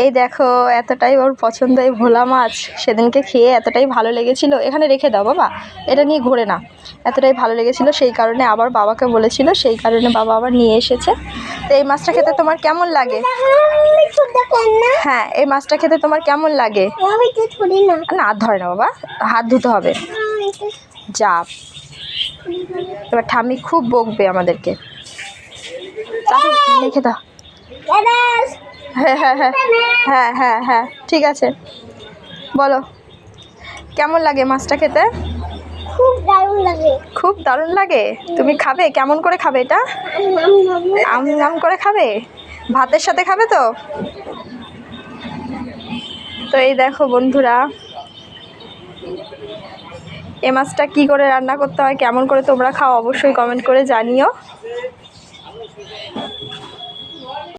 এই দেখো এতটাই ওর পছন্দ এই ভোলা মাছ, সেদিনকে খেয়ে এতটাই ভালো লেগেছিল। এখানে রেখে দাও বাবা, এটা নিয়ে ঘোরে না। এতটাই ভালো লেগেছিল সেই কারণে আবার বাবাকে বলেছিল, সেই কারণে বাবা আবার নিয়ে এসেছে। তো এই মাছটা খেতে তোমার কেমন লাগে? হ্যাঁ, এই মাছটা খেতে তোমার কেমন লাগে? না, হাত ধরে না বাবা, হাত ধুতে হবে। যা, এবার ঠাম্মি খুব বকবে আমাদেরকে। রেখে দাও। হ্যাঁ হ্যাঁ হ্যাঁ হ্যাঁ হ্যাঁ হ্যাঁ ঠিক আছে। বলো কেমন লাগে মাছটা খেতে? খুব দারুণ লাগে। খুব দারুণ লাগে। তুমি খাবে? কেমন করে খাবে এটা? আম আম করে খাবে? ভাতের সাথে খাবে তো? তো এই দেখো বন্ধুরা, এই মাছটা কি করে রান্না করতে হয়, কেমন করে তোমরা খাও অবশ্যই কমেন্ট করে জানিও।